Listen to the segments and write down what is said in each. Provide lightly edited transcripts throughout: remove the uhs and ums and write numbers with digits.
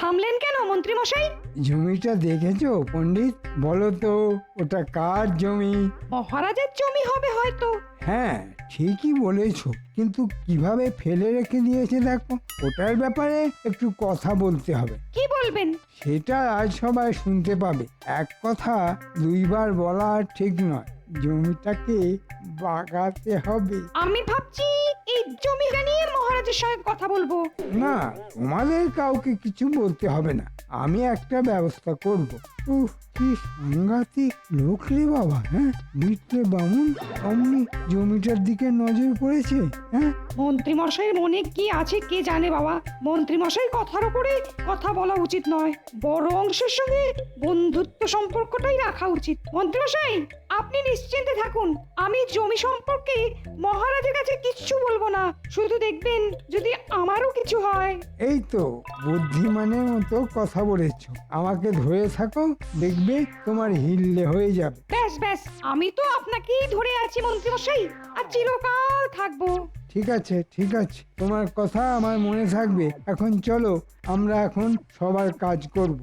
থামলেন কেন মন্ত্রী মশাই? জমিটা দেখেছো পণ্ডিত? বলো তো ওটা কার জমি? মহারাজের জমি হবে হয়তো। হ্যাঁ, ঠিকই বলেছো, কিন্তু কিভাবে ফেলে রেখে দিয়েছে দেখো। ওটার ব্যাপারে একটু কথা বলতে হবে। কি বলবেন? সেটা আজ সবাই শুনতে পাবে। এক কথা দুইবার বলা ঠিক নয়। জমিটাকে বাগাতে হবে। আমি ভাবছি এই জমিটা নিয়ে মহারাজের সঙ্গে কথা বলবো। না, তোমাদের কাউকে কিছু বলতে হবে না, আমি একটা ব্যবস্থা করব। উহ, কি সাংঘাতিক লোক রে বাবা! হ্যাঁ, বিটলে বামুন অমনি জমিটার দিকে নজর পড়েছে। হ্যাঁ, মন্ত্রী মশাইয়ের মনে কি আছে কে জানে বাবা। মন্ত্রী মশাই কথার উপরে কথা বলা উচিত নয়, বড় অংশের সঙ্গে বন্ধুত্ব সম্পর্কটাই রাখা উচিত। মন্ত্রী মশাই আপনি নিশ্চিন্তে থাকুন, আমি জমি সম্পর্কে মহারাজের কাছে কিচ্ছু বলবো না। শুধু দেখবেন যদি আমারও কিছু হয়। এই তো বুদ্ধিমানের মতো কথা বলেছো। আমাকে ধরে থাকো, দেখবে তোমার হিললে হয়ে যাবে। ব্যাস ব্যাস, আমি তো আপনাকেই ধরে আছি মন্ত্রী মশাই, আর চিরকাল থাকবো। ঠিক আছে, ঠিক আছে, তোমার কথা আমার মনে থাকবে। এখন চলো, আমরা এখন সবার কাজ করব।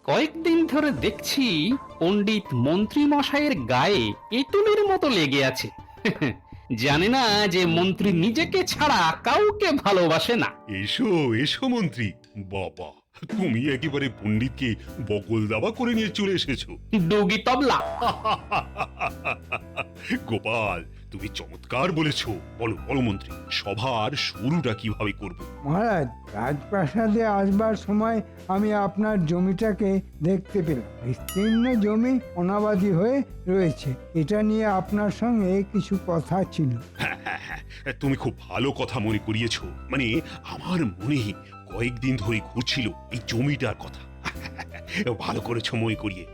কয়েকদিন ধরে দেখছি পণ্ডিত মন্ত্রী মশাইয়ের গায়ে এঁতুলের মতো লেগে আছে। জানে না যে মন্ত্রী নিজেকে ছাড়া কাউকে ভালোবাসে না। এসো এসো মন্ত্রী। বাবা, তুমি একেবারে পণ্ডিতকে বগল দাবা করে নিয়ে চলে এসেছো। ডুগি তবলা। গোপাল, তুমি চমৎকার বলেছো। বলো বলো মন্ত্রী, সভার শুরুটা কিভাবে করব? মহারাজ, রাজপ্রাসাদে আসবার সময় আমি আপনার জমিটাকে দেখতে পেলাম। বিস্তীর্ণ জমি অনাবাদী হয়ে রয়েছে। এটা নিয়ে আপনার সঙ্গে কিছু কথা ছিল। হ্যাঁ হ্যাঁ হ্যাঁ, তুমি খুব ভালো কথা মনে করিয়েছো। মানে আমার মনে কয়েকদিন ধরে ঘুরছিল এই জমিটার কথা। ভালো করেছো মনে করিয়ে।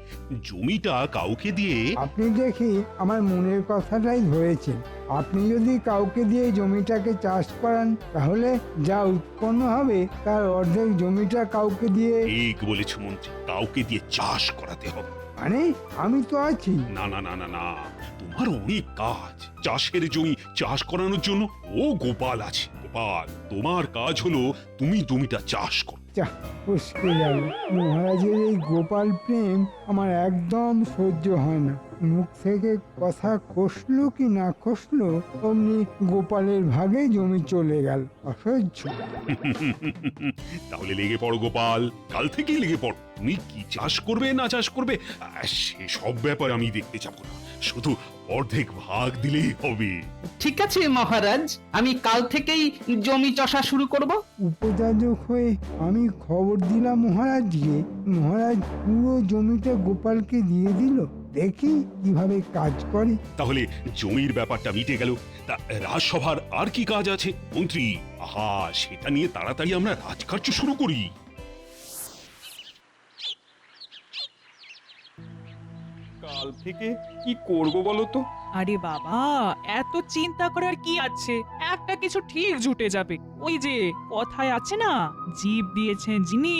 জমিটা কাউকে দিয়ে আপনি দেখি আমার মনের কথাটাই ধরেছেন। আপনি যদি কাউকে দিয়ে জমিটাকে চাষ করান, তাহলে যা উৎপন্ন হবে তার অর্ধেক জমিটা কাউকে দিয়ে। ঠিক বলেছো মন্ত্রী, কাউকে দিয়ে চাষ করাতে হবে। মানে আমি তো আছি। না না না না না, তোমার অনেক কাজ। চাষের জমি চাষ করানোর জন্য ও গোপাল আছে। গোপাল, তোমার কাজ হলো তুমি জমিটা চাষ করো। চাহ, উস্কে গেল। মহারাজের এই গোপাল প্রেম আমার একদম সহ্য হয় না। মুখ থেকে কথা খসলো কি না খসলো, অমনি গোপালের ভাগে জমি চলে গেল। অসহ্য। তাহলে লেগে পড়ো গোপাল, কাল থেকেই লেগে পড়ো। তুমি কি চাষ করবে না চাষ করবে সে সব ব্যাপার আমি দেখতে যাবো না, শুধু অর্ধেক ভাগ দিলেই হবে। ঠিক আছে মহারাজ, আমি কাল থেকেই জমি চষা শুরু করব। উপযাজক হয়ে আমি খবর দিলাম মহারাজকে। মহারাজ পুরো জমিটা গোপালকে দিয়ে দিল। দেখি কিভাবে কাজ করে। তাহলে জমির ব্যাপারটা মিটে গেল। তা রাজসভার আর কি কাজ আছে মন্ত্রী? আহা, সেটা নিয়ে তাড়াতাড়ি আমরা রাজকার্য শুরু করি। কাল থেকে কি করব বলো তো? আরে বাবা, এত চিন্তা করার কি আছে? একটা কিছু ঠিক জুটে যাবে। ওই যে কথায় আছে না, জীব দিয়েছেন যিনি,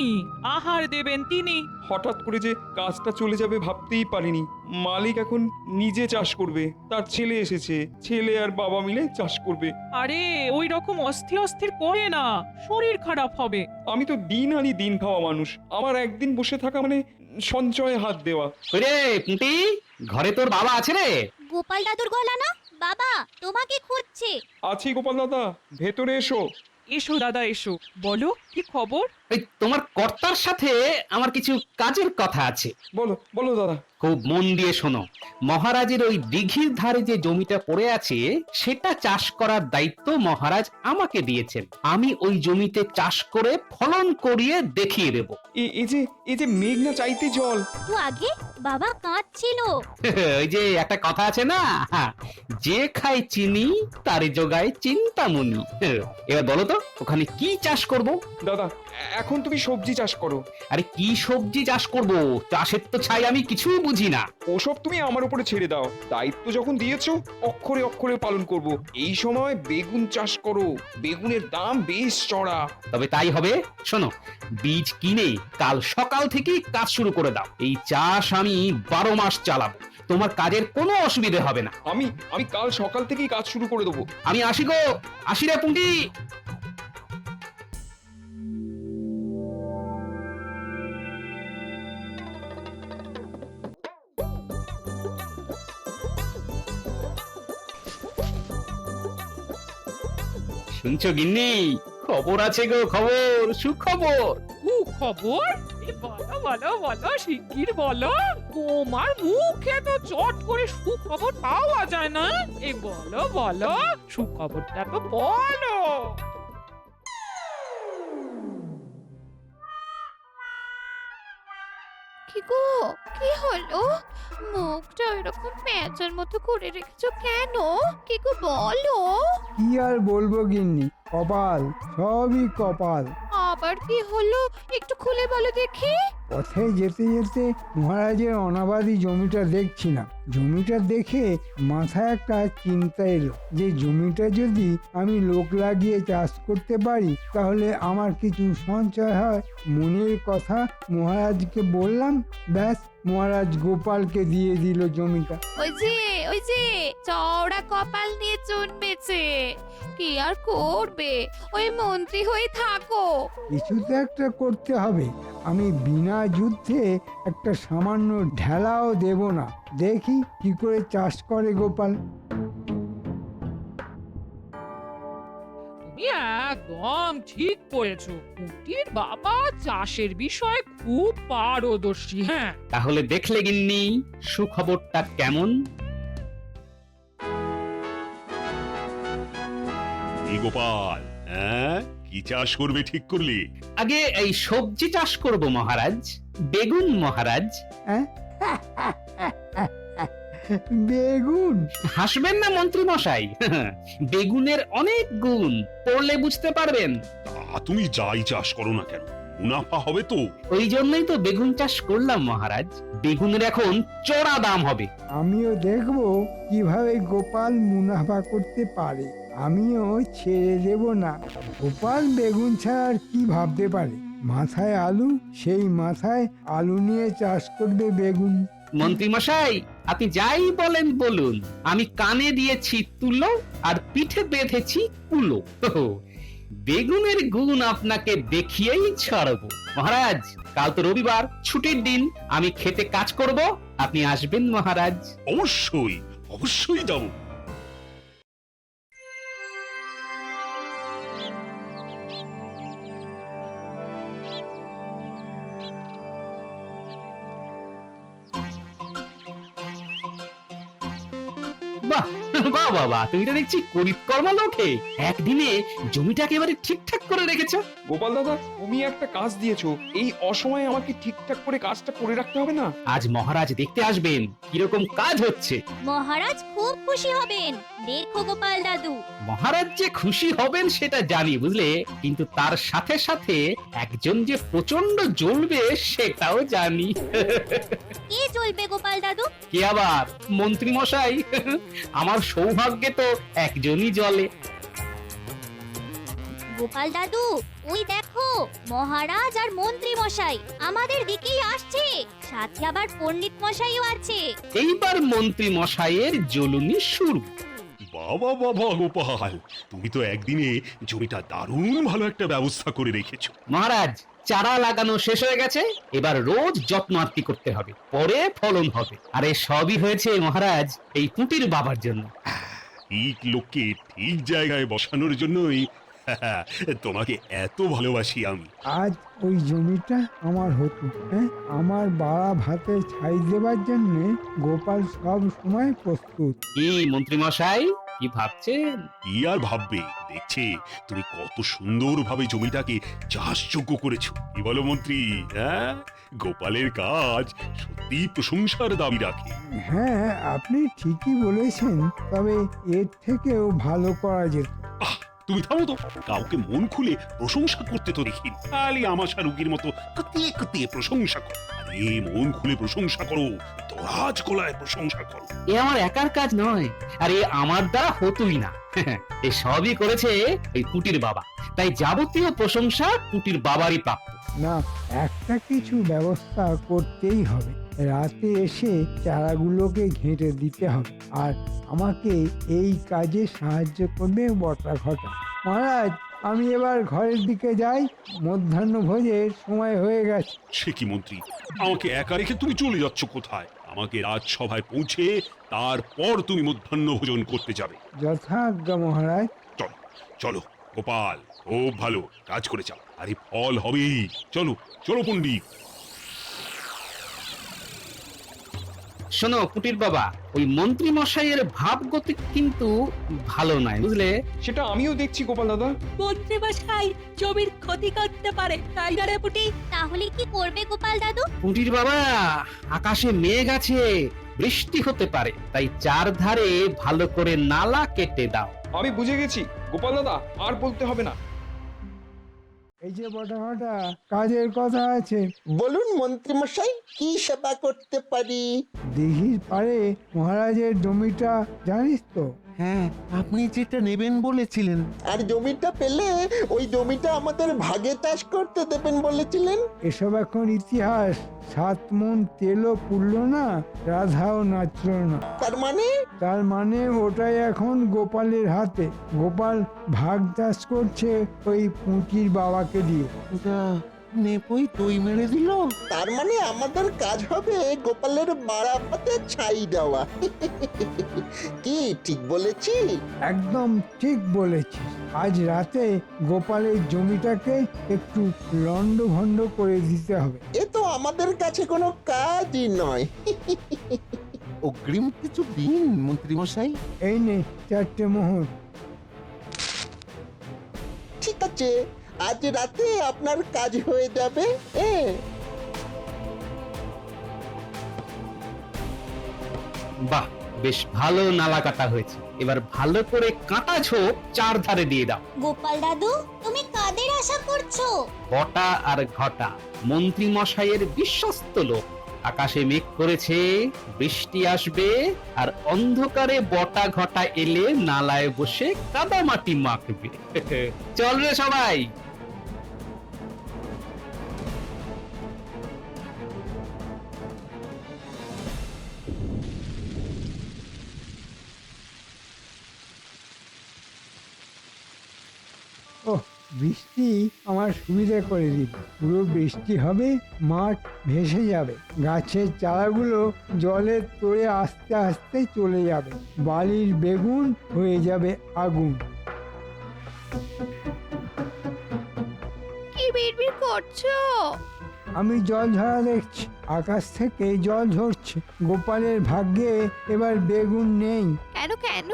আহার দেবেন তিনি। হঠাৎ করে যে কাজটা চলে যাবে ভাবতেই পারিনি। মালিক এখন নিজে চাষ করবে, তার ছেলে এসেছে, ছেলে আর বাবা মিলে চাষ করবে। আরে ওই রকম অস্থির অস্থির করে না, শরীর খারাপ হবে। আমি তো দিন আনি দিন খাওয়া মানুষ, আমার একদিন বসে থাকা মানে সঞ্চয়ে হাত দেওয়া। রে পুঁটি, ঘরে তোর বাবা আছে রে? গোপাল দাদুর গলা না? বাবা তোমাকে খুঁজছে। আছি গোপাল দাদা, ভেতরে এসো। এসো দাদা এসো, বলো কি খবর? ওই তোমার কর্তার সাথে আমার কিছু কাজের কথা আছে। বলো বলো দাদা। খুব মন দিয়ে শোনো। মহারাজের ওই দিঘির ধারে যে জমিটা পড়ে আছে, সেটা চাষ করার দায়িত্ব মহারাজ আমাকে দিয়েছেন। আমি ওই জমিতে চাষ করে ফলন করিয়ে দেখিয়ে দেব। এই যে মেঘ না চাইতে জল। তো আগে বাবা কাঁদছিল। ওই যে একটা কথা আছে না, যে খায় চিনি তারে জোগায় চিন্তামণি। এবার বলো তো ওখানে কি চাষ করব? দাদা এখন তুমি সবজি চাষ করো। আরে কি সবজি চাষ করব? চাষের তো ছাই আমি কিছুই বুঝি না। ওসব তুমি আমার উপরে ছেড়ে দাও, দায়িত্ব যখন দিয়েছো অক্ষরে অক্ষরে পালন করব। এই সময় বেগুন চাষ করো, বেগুনের দাম বেশ চড়া। তবে তাই হবে। শোনো, বীজ কিনে কাল সকাল থেকেই কাজ শুরু করে দাও। এই চাষ আমি 12 মাস চালাবো, তোমার কাজের কোনো অসুবিধে হবে না। আমি কাল সকাল থেকেই কাজ শুরু করে দেবো। আমি আসি গো, আসি রে পুঁটি। শুনছো গিন্নি? খবর আছে গো, খবর, সুখবর। খবর? বলো বলো বলো, শিগগির বলো। তোমার মুখে তো চট করে সুখবর পাওয়া যায় না। এই বলো বলো, সুখবরটা তো বলো। কি গো, কি হলো? মুখটা এরকম প্যাঁচার মতো করে রেখেছো কেন? কি গো বলো। কি আর বলবো গিন্নি, কপাল, সবই কপাল। আবার কি হলো একটু খুলে বলো দেখি। পথে যেতে যেতে মহারাজের অনাবাদি জমিটা দেখছিলাম। জমিটা দেখে মাথায় একটা চিন্তা এলো যে জমিটা যদি আমি লোক লাগিয়ে চাষ করতে পারি তাহলে আমার কিছু সঞ্চয় হয়। মনের কথা মহারাজকে বললাম, ব্যাস মহারাজ গোপালকে দিয়ে দিল জমিটা। ওই যে চওড়া কপাল নিয়ে জন্মেছে, কি আর করবে, ওই মন্ত্রী হয়ে থাকো। কিছু তো একটা করতে হবে। আমি বিনা যুদ্ধে একটা সামান্য ঢেলাও দেব না। দেখি কি করে চাষ করে গোপাল। তুমি একদম ঠিক করেছো। কুটির বাবা চাষের বিষয়ে খুব পারদর্শী। হ্যাঁ, তাহলে দেখলে গিন্নি সুখবরটা কেমন? এই গোপাল, হ্যাঁ, কি চাষ করবে ঠিক করলি? আগে এই সবজি চাষ করব মহারাজ, বেগুন মহারাজ। হ্যাঁ? বেগুন? হাসবেন না মন্ত্রী মশাই, বেগুনের অনেক গুণ, পড়লে বুঝতে পারবেন। তা তুমি যাই চাষ করো না কেন, মুনাফা হবে তো। ওই জন্যই তো বেগুন চাষ করলাম মহারাজ। বেগুনের এখন চড়া দাম হবে। আমিও দেখবো কিভাবে গোপাল মুনাফা করতে পারে। আমিও ছেড়ে দেব না। গোপাল বেগুন ছাড়া আর কি ভাবতে পারে? মাথায় আলু, সেই মাথায় আলু নিয়ে চাষ করবে বেগুন। মন্ত্রী মশাই, আপনি যাই বলেন বলুন, আমি কানে দিয়েছি তুলো আর পিঠে বেঁধেছি কুলো। বেগুনের গুণ আপনাকে দেখিয়েই ছাড়বো। মহারাজ, কাল তো রবিবার, ছুটির দিন, আমি খেতে কাজ করব, আপনি আসবেন মহারাজ। অবশ্যই, অবশ্যই যাবো। বাহ বাহ বাবা, তুমি তো দেখছি করিতকর্মা লোকে, একদিনে জমিটা একেবারে ঠিকঠাক করে রেখেছো। গোপাল দাদা, তুমি একটা কাজ দিয়েছো, এই অসময়ে আমাকে ঠিকঠাক করে কাজটা করে রাখতে হবে না? আজ মহারাজ দেখতে আসবেন কিরকম কাজ হচ্ছে। মহারাজ খুব খুশি হবেন, দেখো গোপাল দাদু। মহারাজ যে খুশি হবেন সেটা জানি বুঝলে, কিন্তু তার সাথে সাথে একজন যে প্রচন্ড জ্বলবে সেটাও জানি। কে জ্বলবে গোপাল দাদু? কে আবার? মন্ত্রী মশাই। আমার সৌভাগ্যে তো একজনই জ্বলে। গোপাল দাদু, ওই দেখো মহারাজ আর মন্ত্রী মশাই আমাদের দিকেই আসছে, সাথে আবার পণ্ডিত মশাইও আছে। এইবার মন্ত্রী মশাইয়ের জ্বলুনি শুরু। বাবা বাবা গোপাল, তুমি তো একদিনে জমিটা দারুণ ভালো একটা ব্যবস্থা করে রেখেছো। মহারাজ, চারা লাগানো শেষ হয়ে গেছে, এবার রোজ যত্ন আত্তি করতে হবে, পরে ফলন হবে। আর এ সবই হয়েছে মহারাজ এই পুঁটির বাবার জন্য। ঠিক লোককে ঠিক জায়গায় বসানোর জন্যই তোমাকে এত ভালোবাসি আমি। আজ ওই জমিটা আমার হতো, হ্যাঁ? আমার বাড়া ভাতে ছাই দেবার জন্য গোপাল সব সময় প্রস্তুত। কি মন্ত্রী মশাই, কি ভাবছেন? কি আর ভাববে, দেখছে তুমি কত সুন্দরভাবে জমিটাকে চাষযোগ্য করেছো। কি বলো মন্ত্রী? হ্যাঁ, গোপালের কাজ সত্যি প্রশংসার দাবি রাখে। হ্যাঁ, আপনি ঠিকই বলেছেন, তবে এর থেকেও ভালো করা যেত। তুমি থামো তো, কাউকে মন খুলে প্রশংসা করতে তো দেখি খালি আমাশা রুগীর মতো কতিয়ে কতিয়ে প্রশংসা করো। আরে মন খুলে প্রশংসা করো, দরাজ গলায় প্রশংসা করো। এ আমার একার কাজ নয়, আর এ আমার দ্বারা হতোই না। এ সবই করেছে এই কুটির বাবা, তাই যাবতীয় প্রশংসা কুটির বাবারই প্রাপ্য। না, একটা কিছু ব্যবস্থা করতেই হবে। রাতে এসে চারাগুলোকে ঘেঁটে দিতে হবে, আর আমাকে এই কাজে সাহায্য করবে বটা ঘটা। মহারাজ, আমি এবার ঘরের দিকে যাই, মধ্যাহ্ন ভোজের সময় হয়ে গেছে। সে কি মন্ত্রী, আমাকে একা রেখে তুমি চলে যাচ্ছ কোথায়? আমাকে রাজসভায় পৌঁছে তারপর তুমি মধ্যাহ্ন ভোজন করতে যাবে। যথাজ্ঞা মহারাজ। চলো চলো গোপাল, খুব ভালো কাজ করে যাও, আরে ফল হবেই। চলো চলো পণ্ডিত। শোনো কুটির বাবা, ওই মন্ত্রী মশাইয়ের ভাবগতি কিন্তু ভালো নয়, বুঝলে? সেটা আমিও দেখছি গোপাল দাদা। মন্ত্রী মশাই জমির ক্ষতি করতে পারে, তাই না রে পুটি? তাহলে কি করবে গোপাল দাদু? কুটির বাবা, আকাশে মেঘ আছে, বৃষ্টি হতে পারে, তাই চারধারে ভালো করে নালা কেটে দাও। আমি বুঝে গেছি গোপাল দাদা, আর বলতে হবে না। এই যে বটা ঘটা, কাজের কথা আছে। বলুন মন্ত্রী মশাই, কি সেবা করতে পারি? দিঘির পারে মহারাজের জমিটা জানিস তো? হ্যাঁ, আপনি যেটা নেবেন বলেছিলেন। আর জমিটা পেলে ওই জমিটা আমাদের ভাগে চাষ করতে দেবেন বলেছিলেন। এসব এখন ইতিহাস। 7 মণ তেলও পুড়ল না, রাধাও নাচল না। তার মানে ওটাই এখন গোপালের হাতে। গোপাল ভাগ চাষ করছে ওই পুঁটির বাবাকে দিয়ে। যা, নেপই দই মেরে দিল। তার মানে আমাদের কাজ হবে গোপালের বাড়াপাতে ছাই দেওয়া। কি ঠিক বলেছি? একদম ঠিক বলেছিস। আজ রাতে গোপালের জমিটাকে একটু লন্ডভন্ড করে দিতে হবে। এ তো আমাদের কাছে কোনো কাজই নয়। অগ্রিম কিছু দিন মন্ত্রী মশাই। এই নে 4টে মোহর। ঠিক আছে, আজ রাতে আপনার কাজ হয়ে যাবে। বাহ, বেশ ভালো নালা কাটা হয়েছে। এবার ভালো করে কাঁটা ঝোপ চারধারে দিয়ে দাও। গোপাল দাদু, তুমি কাদের আশা করছো? বটা আর ঘটা মন্ত্রী মশাইয়ের বিশ্বস্ত লোক। আকাশে মেঘ করেছে, বৃষ্টি আসবে, আর অন্ধকারে বটা ঘটা এলে নালায় বসে কাদা মাটি মাখবে। চল রে সবাই। ওহ, বৃষ্টি আমার সুবিধা করে দিল। পুরো বৃষ্টি হবে, মাঠ ভেসে যাবে, গাছের চারাগুলো জলে তোড়ে আস্তে আস্তে চলে যাবে, বালির বেগুন হয়ে যাবে আগুন। কি বিড়বিড় করছো? আমি জল ঝরা দেখছি, আকাশ থেকে জল ঝরছে। গোপালের ভাগ্যে এবার বেগুন নেই। কেন কেন?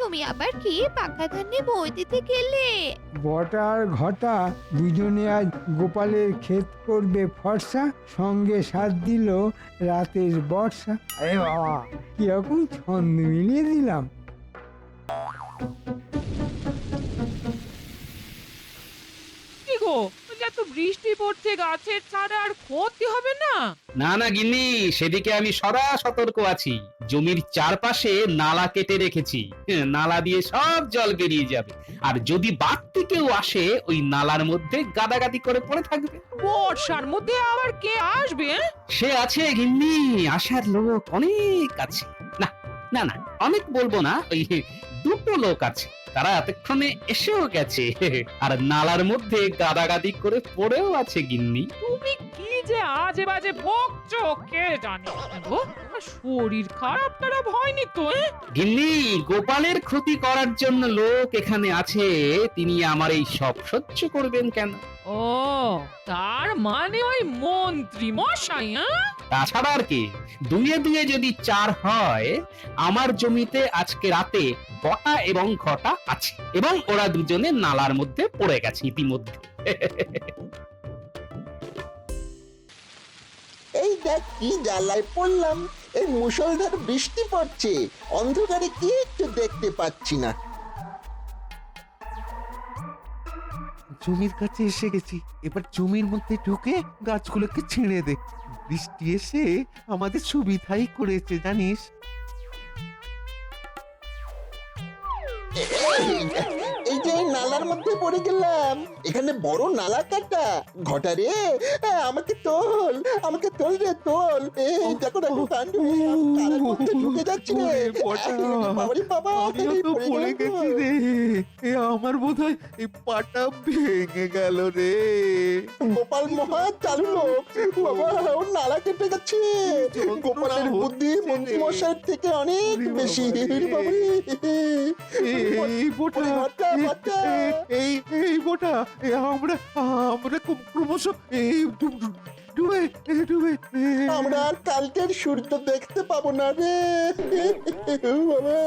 তুমি আবার কি পাকা ধানে বই দিতে গেলে? বটা আর ঘটা দুজনে আজ গোপালের ক্ষেত করবে ফর্সা, সঙ্গে সাথ দিল রাতের বর্ষা। আরে বাবা, কিরকম ছন্দ মিলিয়ে দিলাম। কি গো, এত বৃষ্টি পড়ছে, গাছের ছাড়া আর ক্ষতি হবে না? না না গিন্নি, সেদিকে আমি সদা সতর্ক আছি। জমির চারপাশে নালা কেটে রেখেছি, নালা দিয়ে সব জল বেরিয়ে যাবে। আর যদি বাড়তি কেউ আসে, ওই নালার মধ্যে গাদাগাদি করে পড়ে থাকবে। বর্ষার মধ্যে আবার কে আসবে? সে আছে গিন্নি, আসার লোক অনেক আছে। না না না, অনেক বলবো না, ওই 2টো লোক আছে, তারা এতক্ষণে এসেও গেছে, আর নালার মধ্যে গাদাগাদি করে পড়েও আছে গিন্নি। তুমি কি যে আজে বাজে বকছো কে জানে। গো, শরীর খারাপ টারাপ হয়নি তো? গিন্নি, গোপালের ক্ষতি করার জন্য লোক এখানে আছে, তিনি আমার এই সব সহ্য করবেন কেন? ও, তার মানে ওই মন্ত্রী মশাই? তাছাড়া আর কি, 2 2 যদি 4 হয়, আমার জমিতে আজকে রাতে বটা এবং ঘটা আছে, এবং ওরা দুজনে নালার মধ্যে পড়ে গেছে ইতিমধ্যে। এই দেখ কি জ্বালায় পড়লাম। এই মুষলধার বৃষ্টি পড়ছে, অন্ধকারে কি একটু দেখতে পাচ্ছি না। জমির কাছে এসে গেছি। এবার জমির মধ্যে ঢুকে গাছগুলোকে ছিঁড়ে দে। বৃষ্টি এসে আমাদের সুবিধাই করেছে জানিস। এই যে নালার মধ্যে পড়ে গেলাম, এখানে বড় নালা কাটা। ঘটা রে, আমাকে তোল, আমাকে তোল রে তোল। এই দেখো দেখো কাণ্ড, আমি নালার মধ্যে ঢুকে যাচ্ছি রে। বাবারে বাবা, আমিও তো পড়ে গেছি রে। আমার বোধহয় এই পাটা ভেঙে গেল রে। গোপাল মহা চালু লোক, বাবা ওর নালা কেটে যাচ্ছে। গোপালের বুদ্ধি মন্ত্রী মশাইয়ের থেকে অনেক বেশি। বাবারে এই বোটা, এই বোটা, আমরা ক্রমশ এই ডুবে ডুবে আমরা আর কালকের সূর্য দেখতে পাবো না রে বাবা।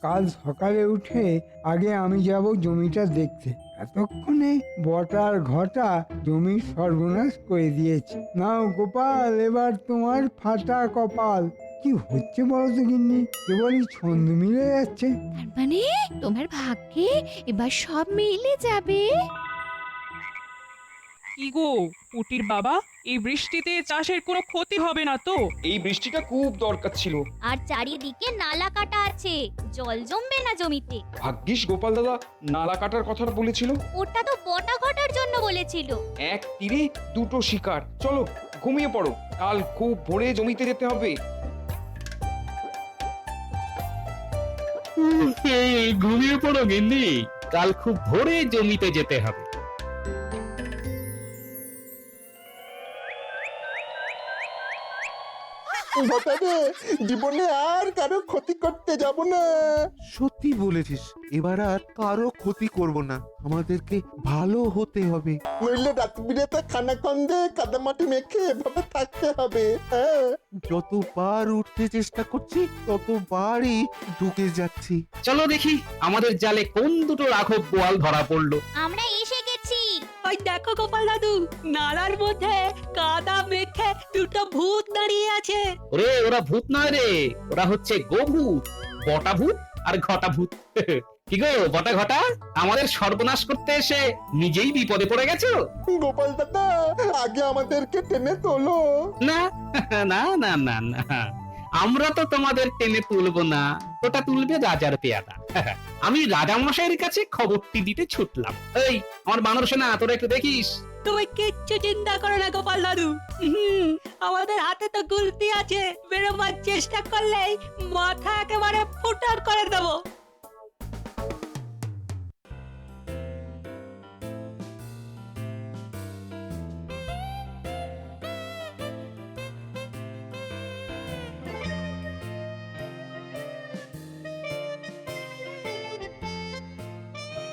কাল সকালে উঠে আগে আমি যাব জমিটা দেখতে। এতক্ষণে বটা আর ঘটা জমির সর্বনাশ করে দিয়েছে। নাও গোপাল, এবার তোমার ফাটা কপাল। কি হচ্ছে বলো তো গিন্নি, কেবলই ছন্দ মিলে যাচ্ছে। তার মানে তোমার ভাগ্যে এবার সব মিলে যাবে। কি গো পুটির বাবা, এই বৃষ্টিতে চাষের কোনো ক্ষতি হবে না তো? এই বৃষ্টিটা খুব দরকার ছিল। আর চারিদিকে নালা কাটা আছে, জল জমবে না জমিতে। ভাগ্যিস গোপাল দাদা নালা কাটার কথা বলেছিল। ওটা তো বটা ঘটার জন্য বলেছিল। এক তীরে দুটো শিকার। চলো ঘুমিয়ে পড়ো, কাল খুব ভোরে জমিতে যেতে হবে। ঘুমিয়ে পড়ো গিন্নি, কাল খুব ভোরে জমিতে যেতে হবে। ঘটা রে, জীবনে আর কারো ক্ষতি করতে যাব না। সত্যি বলেছিস, এবার আর কারো ক্ষতি করব না। আমাদেরকে ভালো হতে হবে। নইলে রাত বিরেতে খানা খন্দে কাদামাটি মেখে এভাবে থাকতে হবে। হ্যাঁ, যতবার উঠতে চেষ্টা করছি ততবারই ঢুকে যাচ্ছি। চলো দেখি আমাদের জালে কোন দুটো রাঘব বোয়াল ধরা পড়লো। আমরা এসে গেছি। ওই দেখো গোপাল দাদু, নালার মধ্যে কাদা মেখে দুটো ভূত দাঁড়িয়ে আছে। ওরে ওরা ভূত নয় রে, ওরা হচ্ছে গোভূত, বটা ভূত আর ঘটা ভূত। কি গো বটা ঘটা, আমাদের সর্বনাশ করতে এসে নিজেই বিপদে পড়ে গেছো। গোপাল দাদা আগে আমাদেরকে টেনে তোলো। না না না না না, আমরা তো তোমাদের টেনে তুলবো না, ওটা তুলবে রাজার পেয়াদা। আমি রাজা মশাইয়ের কাছে খবরটি দিতে ছুটলাম। এই আমার বানর সেনা, তোরা একটু দেখিস। তুমি কিচ্ছু চিন্তা করো না গোপাল দাদু। আমাদের হাতে তো গুলতি আছে, বেরোবার চেষ্টা করলেই মাথা একেবারে ফুটার করে দেবো।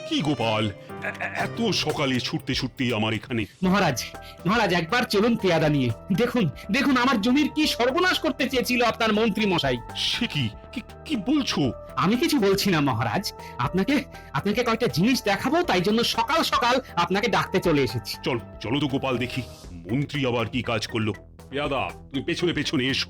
কি গোপাল, এত সকালে ছুটতে ছুটতেই আমার এখানে? মহারাজ মহারাজ একবার চলুন পেয়াদা নিয়ে। দেখুন দেখুন আমার জমির কি সর্বনাশ করতে চেয়েছিল আপনার মন্ত্রী মশাই। সে কি কি বলছো? আমি কিছু বলছি না মহারাজ, আপনাকে আপনাকে কয়েকটা জিনিস দেখাবো, তাই জন্য সকাল সকাল আপনাকে ডাকতে চলে এসেছি। চলো চলো তো গোপাল, দেখি মন্ত্রী আবার কি কাজ করলো। পেয়াদা তুমি পেছনে পেছনে এসো।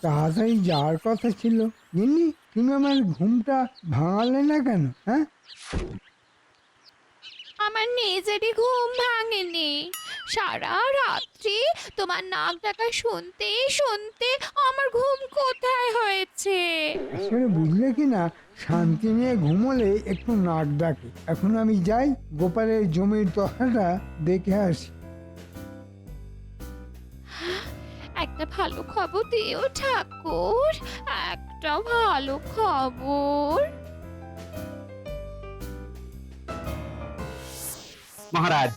তাড়াতাড়ি যাওয়ার কথা ছিল। গিন্নি, তুমি আমার ঘুমটা ভাঙালে না কেন? হ্যাঁ, আমার নিজেরই ঘুম ভাঙেনি। সারা রাত্রি তোমার নাক ডাকা শুনতে শুনতে আমার ঘুম কোথায় হয়েছে। আসলে বুঝলে কি না, শান্তি নিয়ে ঘুমোলে একটু নাক ডাকে। এখন আমি যাই, গোপালের জমির দশাটা দেখে আসি। একটা ভালো খবর দিও ঠাকুর, একটা ভালো খবর। মহারাজ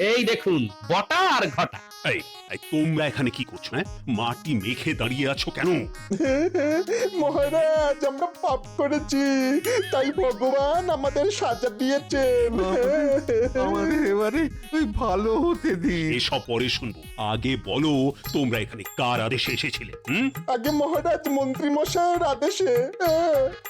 এই দেখুন বটা আর ঘটা। এই এই, তোমরা এখানে কি করছো? হ্যাঁ, মাটি মেখে দাঁড়িয়ে আছো কেন? মহারাজ আমরা পাপ করেছি তাই ভগবান আমাদের সাজা দিয়েছেন। আমাদের এবারে ওই ভালো হতে দিন। এসব পরে শুনবো, আগে বলো তোমরা এখানে কার আদেশে এসেছিলে? আগে মহারাজ মন্ত্রী মশাইয়ের আদেশে।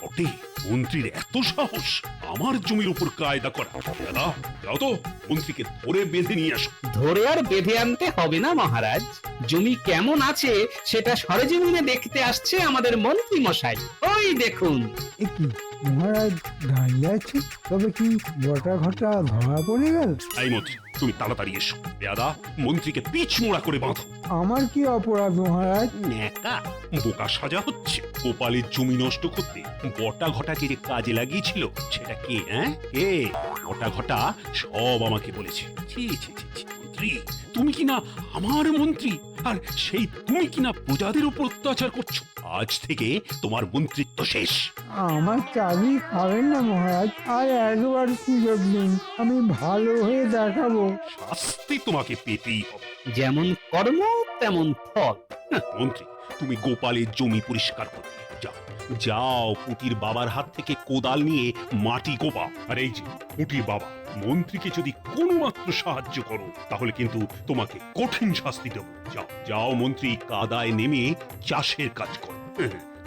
বটে, মন্ত্রীর এত সাহস আমার জমির উপর কায়দা করা। দাদা যাও তো, মন্ত্রীকে ধরে বেঁধে নিয়ে আসো। ধরে আর বেঁধে আনতে হবে না মহারাজ, জমি কেমন আছে সেটা সরেজমিনে দেখতে আসছে আমাদের মন্ত্রী মশাই। ওই দেখুন। এ কি মহারাজ দাঁড়িয়ে আছে? তবে কি বটা ঘটা ধরা পড়ে গেল? এই মন্ত্রী, তুমি তাড়াতাড়ি এসো। দাদা, মন্ত্রীকে পিছ মোড়া করে বাঁধো। আমার কি অপরাধ মহারাজ? ন্যাকা বোকা সাজা হচ্ছে। গোপালের জমি নষ্ট করতে বটা ঘটাকে যে কাজে লাগিয়েছিল সেটা কে? হ্যাঁ, কে? বটা ঘটা সব আমাকে বলেছে। ছি ছি ছি ছি, মন্ত্রী তুমি কিনা আমার মন্ত্রী, আর সেই তুমি কিনা প্রজাদের উপর অত্যাচার করছো। আজ থেকে তোমার মন্ত্রিত্ব শেষ। আমার চাবি খাবেন না মহারাজ, আর একবার সুযোগ দিন, আমি ভালো হয়ে দেখাবো। শাস্তি তোমাকে পেতেই হবে। যেমন কর্ম তেমন ফল। মন্ত্রী, তুমি গোপালের জমি পরিষ্কার করবে যাও। যাও, পুটির বাবার হাত থেকে কোদাল নিয়ে মাটি কোপা। আর এই যে পুটির বাবা, মন্ত্রীকে যদি কোনো মাত্র সাহায্য করো তাহলে কিন্তু তোমাকে কঠিন শাস্তি দেব। যাও যাও মন্ত্রী, কাদায় নেমে চাষের কাজ করো।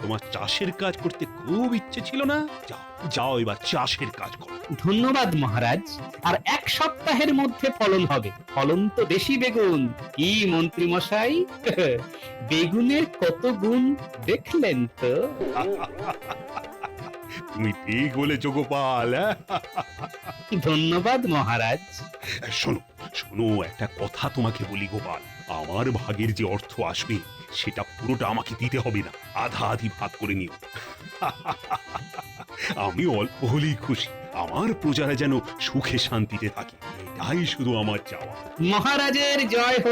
তোমার চাষের কাজ করতে খুব ইচ্ছে ছিল না? যাও যাও, এবার চাষের কাজ করো। ধন্যবাদ মহারাজ, আর 1 সপ্তাহের মধ্যে ফলন হবে। ফলন তো বেশি বেগুন। কি মন্ত্রী মশাই, বেগুনের কত গুণ দেখলেন তো? তুমি ঠিক বলেছো গোপাল। ধন্যবাদ মহারাজ। শোনো শোনো, একটা কথা তোমাকে বলি গোপাল, আমার ভাগের যে অর্থ আসবে সেটা পুরোটা আমাকে দিতে হবে না, আধা আধি ভাগ করে নিও। আমি অল্প হলেই খুশি, আমার প্রজারা যেন সুখে শান্তিতে থাকে, এটাই শুধু আমার চাওয়া। মহারাজের জয় হোক।